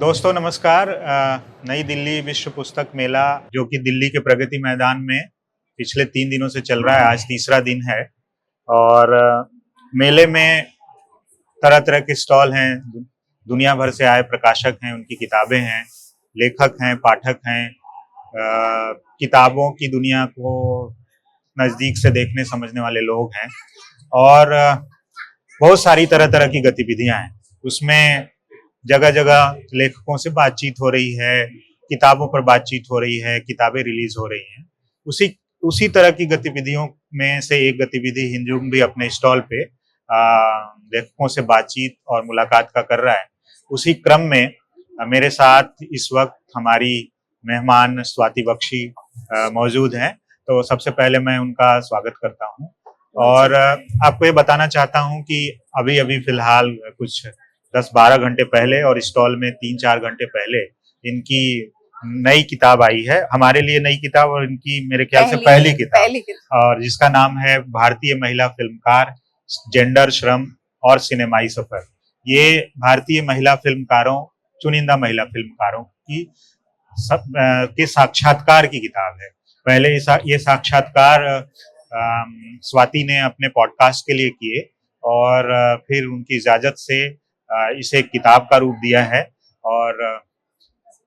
दोस्तों नमस्कार। नई दिल्ली विश्व पुस्तक मेला जो कि दिल्ली के प्रगति मैदान में पिछले 3 दिनों से चल रहा है, आज तीसरा दिन है। और मेले में तरह तरह के स्टॉल हैं, दुनिया भर से आए प्रकाशक हैं, उनकी किताबें हैं, लेखक हैं, पाठक हैं, किताबों की दुनिया को नज़दीक से देखने समझने वाले लोग हैं और बहुत सारी तरह तरह की गतिविधियां हैं। उसमें जगह जगह लेखकों से बातचीत हो रही है, किताबों पर बातचीत हो रही है, किताबें रिलीज हो रही हैं। उसी तरह की गतिविधियों में से एक गतिविधि हिंदुंग भी अपने स्टॉल पे लेखकों से बातचीत और मुलाकात का कर रहा है। उसी क्रम में मेरे साथ इस वक्त हमारी मेहमान स्वाति बख्शी मौजूद हैं। तो सबसे पहले मैं उनका स्वागत करता हूं और आपको ये बताना चाहता हूं कि अभी अभी फिलहाल कुछ 10-12 घंटे पहले और स्टॉल में 3-4 घंटे पहले इनकी नई किताब आई है। हमारे लिए नई किताब और इनकी मेरे ख्याल से पहली किताब, और जिसका नाम है भारतीय महिला फिल्मकार, जेंडर, श्रम और सिनेमाई सफर। ये भारतीय महिला फिल्मकारों, चुनिंदा महिला फिल्मकारों की के साक्षात्कार की किताब है। पहले ये साक्षात्कार स्वाति ने अपने पॉडकास्ट के लिए किए और फिर उनकी इजाजत से इसे एक किताब का रूप दिया है। और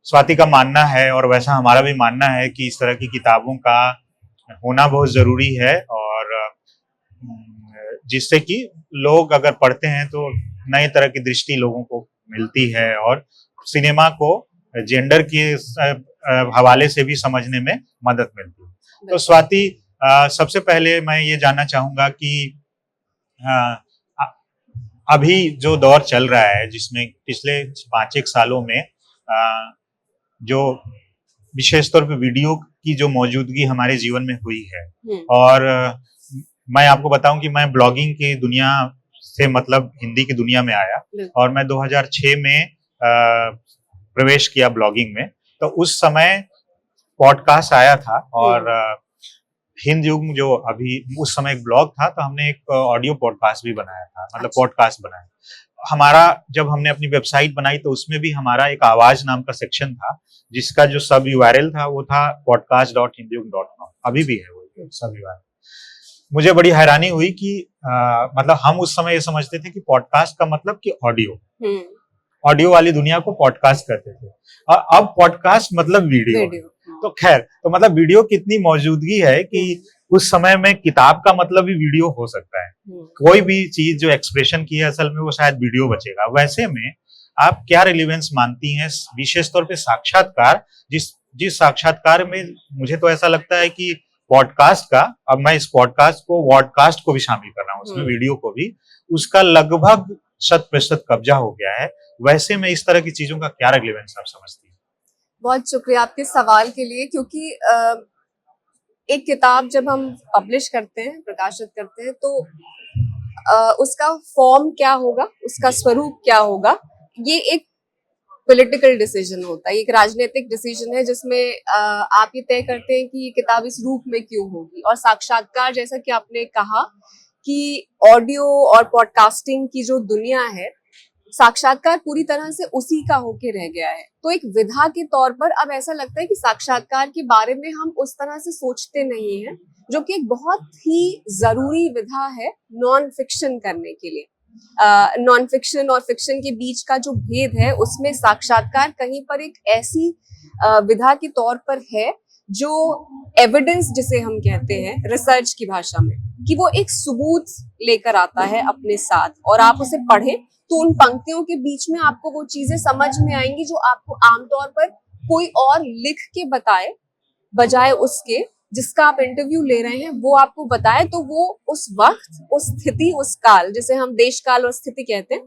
स्वाति का मानना है और वैसा हमारा भी मानना है कि इस तरह की किताबों का होना बहुत जरूरी है, और जिससे कि लोग अगर पढ़ते हैं तो नए तरह की दृष्टि लोगों को मिलती है और सिनेमा को जेंडर के हवाले से भी समझने में मदद मिलती है। तो स्वाति, सबसे पहले मैं ये जानना चाहूंगा कि अभी जो दौर चल रहा है, जिसमें पिछले 5-1 सालों में जो विशेष तौर पे वीडियो की जो मौजूदगी हमारे जीवन में हुई है, और मैं आपको बताऊं कि मैं ब्लॉगिंग की दुनिया से मतलब हिंदी की दुनिया में आया और मैं 2006 में प्रवेश किया ब्लॉगिंग में। तो उस समय पॉडकास्ट आया था और हिंद युग जो अभी उस समय एक ब्लॉग था, तो हमने एक ऑडियो पॉडकास्ट भी बनाया था, मतलब पॉडकास्ट बनाया हमारा। जब हमने अपनी वेबसाइट बनाई तो उसमें भी हमारा एक आवाज नाम का सेक्शन था, जिसका जो सब यूआरएल था वो था podcast.hindyug.com। अभी भी है वो सब यूआरएल। मुझे बड़ी हैरानी हुई कि मतलब हम उस समय ये समझते थे कि पॉडकास्ट का मतलब कि ऑडियो वाली दुनिया को पॉडकास्ट करते थे, और अब पॉडकास्ट मतलब वीडियो। तो खैर, तो मतलब वीडियो कितनी मौजूदगी है कि उस समय में किताब का मतलब भी वीडियो हो सकता है। कोई भी चीज जो एक्सप्रेशन की है असल में वो शायद वीडियो बचेगा। वैसे में आप क्या रिलेवेंस मानती हैं विशेष तौर पे साक्षात्कार, जिस साक्षात्कार में मुझे तो ऐसा लगता है कि पॉडकास्ट का, अब मैं इस पॉडकास्ट को वॉडकास्ट को भी शामिल कर रहा हूँ, उसमें वीडियो को भी, उसका लगभग 100% कब्जा हो गया है। वैसे में इस तरह की चीजों का क्या रिलेवेंस आप समझती हैं? बहुत शुक्रिया आपके सवाल के लिए, क्योंकि एक किताब जब हम पब्लिश करते हैं, प्रकाशित करते हैं, तो उसका फॉर्म क्या होगा, उसका स्वरूप क्या होगा, ये एक पॉलिटिकल डिसीजन होता है, एक राजनीतिक डिसीजन है, जिसमें आप ये तय करते हैं कि ये किताब इस रूप में क्यों होगी। और साक्षात्कार, जैसा कि आपने कहा कि ऑडियो और पॉडकास्टिंग की जो दुनिया है, साक्षात्कार पूरी तरह से उसी का होके रह गया है। तो एक विधा के तौर पर अब ऐसा लगता है कि साक्षात्कार के बारे में हम उस तरह से सोचते नहीं हैं, जो कि एक बहुत ही जरूरी विधा है नॉन फिक्शन करने के लिए। नॉन फिक्शन और फिक्शन के बीच का जो भेद है, उसमें साक्षात्कार कहीं पर एक ऐसी विधा के तौर पर है जो एविडेंस, जिसे हम कहते हैं रिसर्च की भाषा में, कि वो एक सबूत लेकर आता है अपने साथ, और आप उसे पढ़ें तो उन पंक्तियों के बीच में आपको वो चीजें समझ में आएंगी जो आपको आमतौर पर कोई और लिख के बताए, बजाय उसके जिसका आप इंटरव्यू ले रहे हैं वो आपको बताए। तो वो उस वक्त, उस स्थिति, उस काल, जिसे हम देश काल और स्थिति कहते हैं,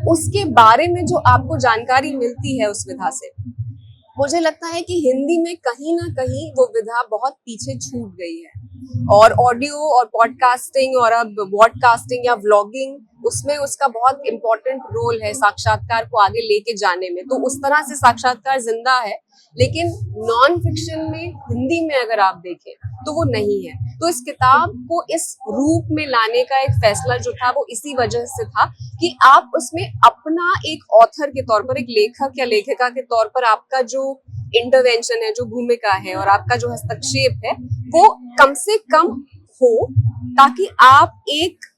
उसके बारे में जो आपको जानकारी मिलती है उस विधा से, मुझे लगता है कि हिंदी में कहीं ना कहीं वो विधा बहुत पीछे छूट गई है। और ऑडियो और पॉडकास्टिंग और अब वॉडकास्टिंग या व्लॉगिंग उसमें उसका बहुत इम्पोर्टेंट रोल है साक्षात्कार को आगे लेके जाने में, तो उस तरह से साक्षात्कार जिंदा है। लेकिन नॉन फिक्शन में हिंदी में अगर आप देखें तो वो नहीं है। तो इस किताब को इस रूप में लाने का एक फैसला जो था वो इसी वजह से था कि आप उसमें अपना एक ऑथर के तौर पर, एक लेखक या लेखिका के तौर पर आपका जो इंटरवेंशन है, जो भूमिका है और आपका जो हस्तक्षेप है वो कम से कम हो, ताकि आप एक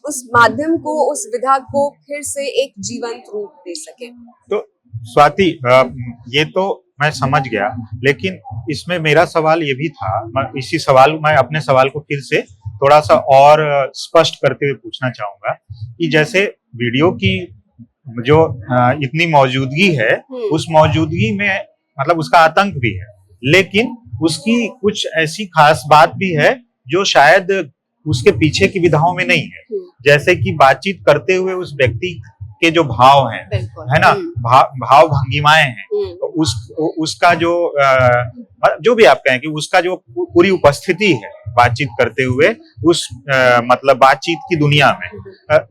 उस माध्यम को, उस विधा को फिर से एक जीवंत रूप दे सके। तो स्वाति, ये तो मैं समझ गया, लेकिन इसमें मेरा सवाल ये भी था, मैं अपने सवाल को फिर से थोड़ा सा और स्पष्ट करते हुए पूछना चाहूंगा कि जैसे वीडियो की जो इतनी मौजूदगी है, उस मौजूदगी में मतलब उसका आतंक भी है, लेकिन उसकी कुछ ऐसी खास बात भी है जो शायद उसके पीछे की विधाओं में नहीं है। जैसे कि बातचीत करते हुए उस व्यक्ति के जो भाव हैं, है ना, भाव भंगिमाएं हैं, तो उसका जो भी आप कहें कि उसका जो पूरी उपस्थिति है बातचीत करते हुए उस मतलब बातचीत की दुनिया में,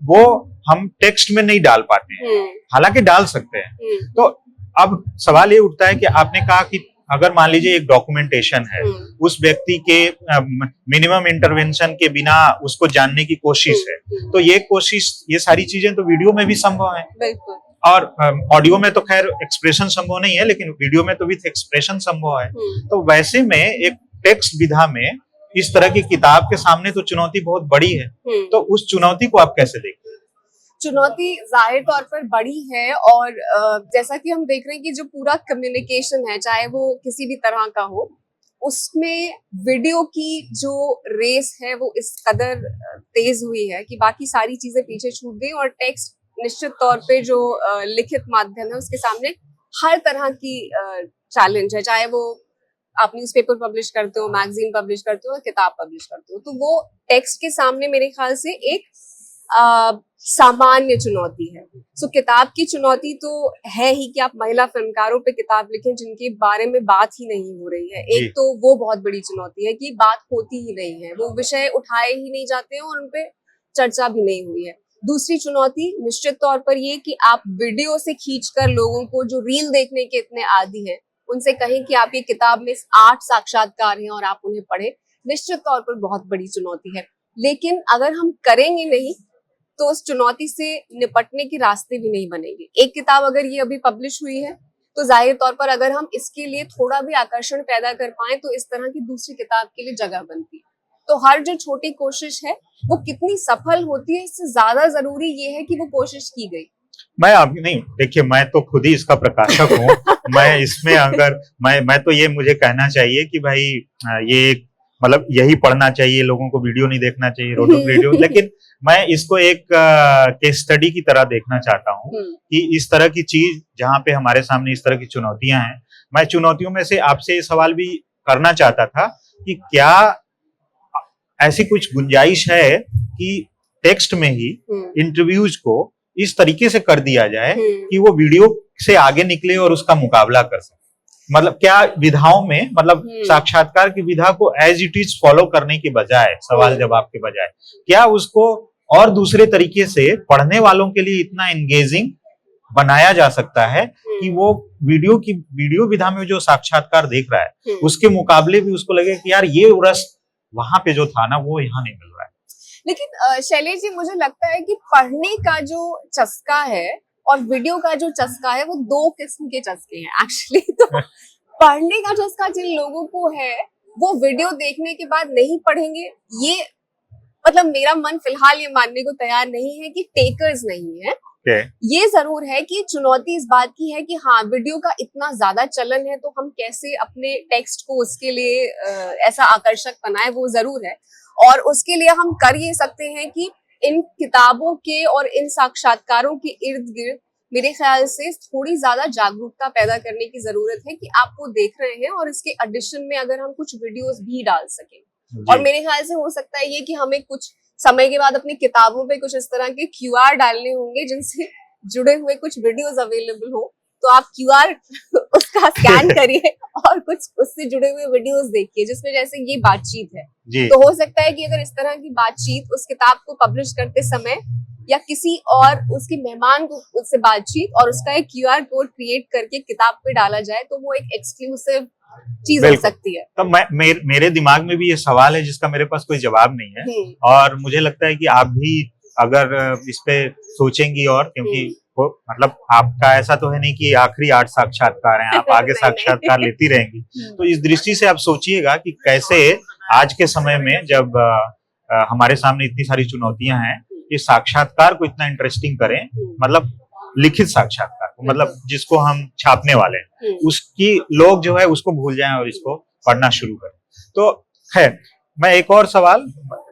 वो हम टेक्स्ट में नहीं डाल पाते हैं, हालांकि डाल सकते हैं। तो अब सवाल ये उठता है कि आपने कहा कि अगर मान लीजिए एक डॉक्यूमेंटेशन है, उस व्यक्ति के मिनिमम इंटरवेंशन के बिना उसको जानने की कोशिश है, तो ये सारी चीजें तो वीडियो में भी संभव है, और ऑडियो में तो खैर एक्सप्रेशन संभव नहीं है, लेकिन वीडियो में तो विथ एक्सप्रेशन संभव है। तो वैसे में एक टेक्स्ट विधा में इस तरह की किताब के सामने तो चुनौती बहुत बड़ी है, तो उस चुनौती को आप कैसे देखते हैं? चुनौती जाहिर तौर पर बड़ी है, और जैसा कि हम देख रहे हैं कि जो पूरा कम्युनिकेशन है, चाहे वो किसी भी तरह का हो, उसमें वीडियो की जो रेस है वो इस कदर तेज हुई है कि बाकी सारी चीजें पीछे छूट गई, और टेक्स्ट निश्चित तौर पे जो लिखित माध्यम है उसके सामने हर तरह की चैलेंज है, चाहे वो आप न्यूज़पेपर पब्लिश करते हो, मैगजीन पब्लिश करते हो, किताब पब्लिश करते हो, तो वो टेक्स्ट के सामने मेरे ख्याल से एक सामान्य चुनौती है। सो किताब की चुनौती तो है ही कि आप महिला फिल्मकारों पे किताब लिखें जिनके बारे में बात ही नहीं हो रही है। एक तो वो बहुत बड़ी चुनौती है कि बात होती ही नहीं है, वो विषय उठाए ही नहीं जाते हैं और उन पे चर्चा भी नहीं हुई है। दूसरी चुनौती निश्चित तौर पर ये कि आप वीडियो से खींचकर लोगों को जो रील देखने के इतने आदी हैं, उनसे कहें कि आप ये किताब में 8 साक्षात्कार हैं और आप उन्हें पढ़ें, निश्चित तौर पर बहुत बड़ी चुनौती है। लेकिन अगर हम करेंगे नहीं तो उस चुनौती से निपटने के रास्ते भी नहीं बनेंगे। एक किताब अगर ये अभी पब्लिश हुई है तो जाहिर तौर पर अगर हम इसके लिए थोड़ा भी आकर्षण पैदा कर पाए तो इस तरह की दूसरी किताब के लिए जगह बनती है। तो हर जो छोटी कोशिश है वो कितनी सफल होती है, इससे ज्यादा जरूरी ये है कि वो कोशिश की गई। देखिए, मैं तो खुद ही इसका प्रकाशक हूँ। मैं इसमें अगर मैं तो ये मुझे कहना चाहिए कि भाई ये मतलब यही पढ़ना चाहिए, लोगों को वीडियो नहीं देखना चाहिए, रोड वीडियो। लेकिन मैं इसको एक केस स्टडी की तरह देखना चाहता हूँ कि इस तरह की चीज जहाँ पे हमारे सामने इस तरह की चुनौतियां हैं, मैं चुनौतियों में से आपसे ये सवाल भी करना चाहता था कि क्या ऐसी कुछ गुंजाइश है कि टेक्स्ट में ही इंटरव्यूज को इस तरीके से कर दिया जाए कि वो वीडियो से आगे निकले और उसका मुकाबला कर सके। मतलब क्या विधाओं में, मतलब साक्षात्कार की विधा को एज इट इज फॉलो करने के बजाय, सवाल जवाब के बजाय, क्या उसको और दूसरे तरीके से पढ़ने वालों के लिए इतना एंगेजिंग बनाया जा सकता है कि वो वीडियो विधा में जो साक्षात्कार देख रहा है उसके मुकाबले भी उसको लगे कि यार ये रस वहां पे जो था ना वो यहाँ नहीं मिल रहा है। लेकिन शैलेश जी, मुझे लगता है कि पढ़ने का जो चस्का है और वीडियो का जो चस्का है वो 2 किस्म के चस्के हैं एक्चुअली। तो पढ़ने का चस्का जिन लोगों को है वो वीडियो देखने के बाद नहीं पढ़ेंगे, ये मतलब मेरा मन फिलहाल ये मानने को तैयार नहीं है कि टेकर्स नहीं है। ये जरूर है कि चुनौती इस बात की है कि हाँ, वीडियो का इतना ज्यादा चलन है तो हम कैसे अपने टेक्स्ट को उसके लिए ऐसा आकर्षक बनाए, वो जरूर है। और उसके लिए हम कर ये सकते हैं कि इन किताबों के और इन साक्षात्कारों के इर्द गिर्द मेरे ख्याल से थोड़ी ज्यादा जागरूकता पैदा करने की जरूरत है कि आप वो देख रहे हैं और इसके एडिशन में अगर हम कुछ वीडियोस भी डाल सकें। और मेरे ख्याल से हो सकता है ये कि हमें कुछ समय के बाद अपनी किताबों पे कुछ इस तरह के QR डालने होंगे जिनसे जुड़े हुए कुछ वीडियोस अवेलेबल हो, तो आप QR उसका स्कैन करिए और कुछ उससे जुड़े हुए वीडियोस देखिए, जिसमें जैसे ये बातचीत है। तो हो सकता है कि अगर इस तरह की बातचीत उस किताब को पब्लिश करते समय या किसी और उसके मेहमान को उससे बातचीत और उसका एक QR कोड क्रिएट करके किताब पे डाला जाए तो वो एक एक्सक्लूसिव चीज हो बिल्कुल। सकती है। तो मेरे दिमाग में भी ये सवाल है जिसका मेरे पास कोई जवाब नहीं है, और मुझे लगता है कि आप भी अगर इस पे सोचेंगी, और क्योंकि मतलब आपका ऐसा तो है नहीं कि आखिरी 8 साक्षात्कार हैं, आप आगे साक्षात्कार लेती रहेंगी। तो इस दृष्टि से आप सोचिएगा कि कैसे आज के समय में जब हमारे सामने इतनी सारी चुनौतियां हैं, ये साक्षात्कार को इतना इंटरेस्टिंग करें, मतलब लिखित साक्षात्कार को, मतलब जिसको हम छापने वाले हैं, उसकी लोग जो है उसको भूल जाएं और इसको पढ़ना शुरू करें। तो खैर, मैं एक और सवाल,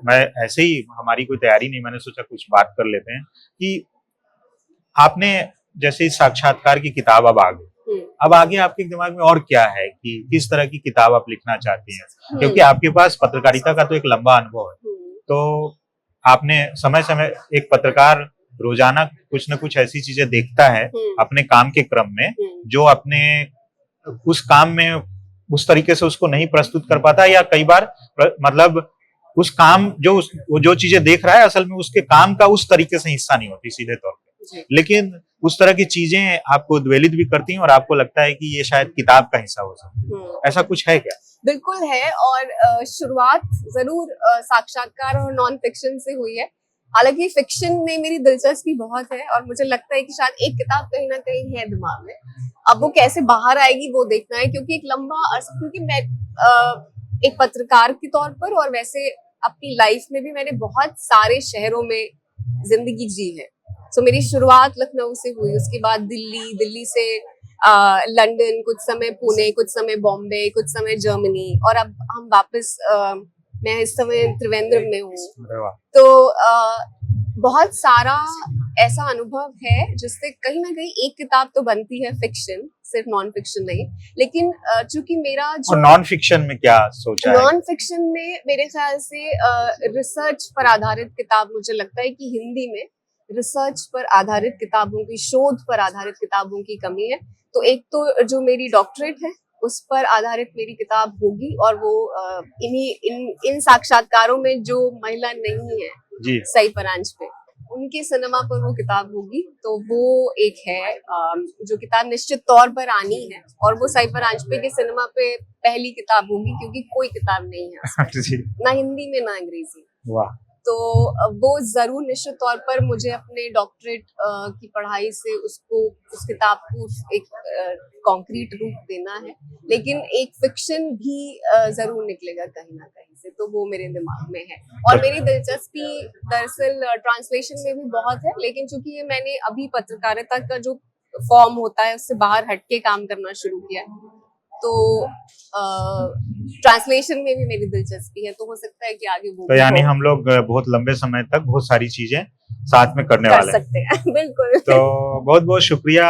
मैं ऐसे ही, हमारी कोई तैयारी नहीं, मैंने सोचा कुछ बात कर लेते हैं कि आपने जैसे इस साक्षात्कार की किताब अब आगे आपके दिमाग में और क्या है कि किस तरह की किताब आप लिखना चाहती हैं, क्योंकि आपके पास पत्रकारिता का तो एक लंबा अनुभव है। तो आपने समय समय, एक पत्रकार रोजाना कुछ न कुछ ऐसी चीजें देखता है अपने काम के क्रम में, जो अपने उस काम में उस तरीके से उसको नहीं प्रस्तुत कर पाता, या कई बार मतलब उस काम जो चीजें देख रहा है असल में उसके काम का उस तरीके से हिस्सा नहीं होती सीधे तौर पे, लेकिन उस तरह की चीजें आपको उद्वेलित भी करती हैं और आपको लगता है कि ये शायद किताब का हिस्सा हो सकती है। ऐसा कुछ है क्या? बिल्कुल है, और शुरुआत जरूर साक्षात्कार और नॉन फिक्शन से हुई है। हालांकि फिक्शन में मेरी दिलचस्पी बहुत है और मुझे लगता है कि शायद एक किताब कहीं ना कहीं है दिमाग में। अब वो कैसे बाहर आएगी वो देखना है, क्योंकि एक लंबा अर्सा, क्योंकि मैं एक पत्रकार के तौर पर और वैसे अपनी लाइफ में भी मैंने बहुत सारे शहरों में जिंदगी जी है। सो मेरी शुरुआत लखनऊ से हुई, उसके बाद दिल्ली से लंदन, कुछ समय पुणे, कुछ समय बॉम्बे, कुछ समय जर्मनी, और अब हम वापस मैं इस समय त्रिवेंद्रम में हूँ। तो बहुत सारा ऐसा अनुभव है जिससे कहीं ना कहीं एक किताब तो बनती है फिक्शन, सिर्फ नॉन फिक्शन नहीं। लेकिन चूंकि मेरा जो नॉन फिक्शन में क्या सोचा है? नॉन फिक्शन में मेरे ख्याल से रिसर्च पर आधारित किताब, मुझे लगता है कि हिंदी में रिसर्च पर आधारित किताबों की, शोध पर आधारित किताबों की कमी है। तो एक तो जो मेरी डॉक्टरेट है उस पर आधारित मेरी किताब होगी, और वो इन साक्षात्कारों में जो महिला नहीं है सई परांज पे, उनके सिनेमा पर वो किताब होगी। तो वो एक है जो किताब निश्चित तौर पर आनी है, और वो सई परांज पे के सिनेमा पे पहली किताब होगी, क्योंकि कोई किताब नहीं है ना हिंदी में ना अंग्रेजी। वाह। तो वो जरूर निश्चित तौर पर मुझे अपने डॉक्टरेट की पढ़ाई से उसको, उस किताब को एक कॉन्क्रीट रूप देना है। लेकिन एक फिक्शन भी जरूर निकलेगा कहीं ना कहीं से, तो वो मेरे दिमाग में है। और मेरी दिलचस्पी दरअसल ट्रांसलेशन में भी बहुत है, लेकिन चूंकि ये मैंने अभी पत्रकारिता का जो फॉर्म होता है उससे बाहर हटके काम करना शुरू किया, तो ट्रांसलेशन में भी मेरी दिलचस्पी है। तो हो सकता है कि आगे वो, तो यानी हम लोग बहुत लंबे समय तक बहुत सारी चीजें साथ में करने वाले सकते हैं। बिल्कुल। तो बहुत बहुत शुक्रिया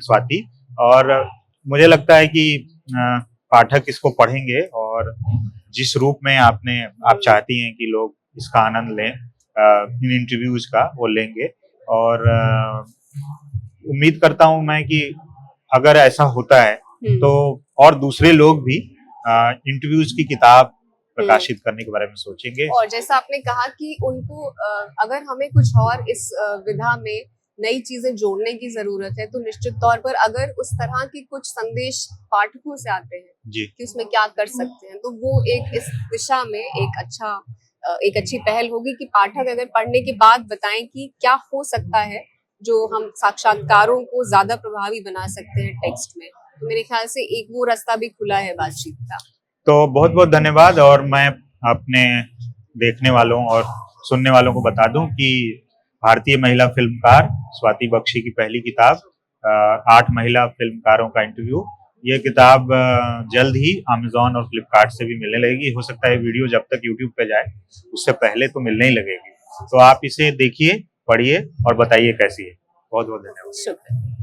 स्वाति, और मुझे लगता है कि पाठक इसको पढ़ेंगे और जिस रूप में आप चाहती हैं कि लोग इसका आनंद लें, इन इंटरव्यूज का वो लेंगे, और उम्मीद करता हूं मैं कि अगर ऐसा होता है तो और दूसरे लोग भी इंटरव्यूज की किताब प्रकाशित करने के बारे में सोचेंगे। और जैसा आपने कहा कि उनको अगर हमें कुछ और इस विधा में नई चीजें जोड़ने की जरूरत है, तो निश्चित तौर पर अगर उस तरह के कुछ संदेश पाठकों से आते हैं जी, कि उसमें क्या कर सकते हैं, तो वो एक इस दिशा में एक अच्छी पहल होगी कि पाठक अगर पढ़ने के बाद बताएं कि क्या हो सकता है जो हम साक्षात्कारों को ज्यादा प्रभावी बना सकते हैं टेक्स्ट में। तो मेरे ख्याल से एक वो रास्ता भी खुला है बातचीत का। तो बहुत बहुत धन्यवाद। और मैं अपने देखने वालों और सुनने वालों को बता दूं कि भारतीय महिला फिल्मकार स्वाति बख्शी की पहली किताब 8 महिला फिल्मकारों का इंटरव्यू, ये किताब जल्द ही अमेज़न और फ्लिपकार्ट से भी मिलने लगेगी। हो सकता है वीडियो जब तक यूट्यूब पे जाए उससे पहले तो मिलने ही लगेगी। तो आप इसे देखिए, पढ़िए और बताइए कैसी है। बहुत बहुत धन्यवाद। शुक्रिया।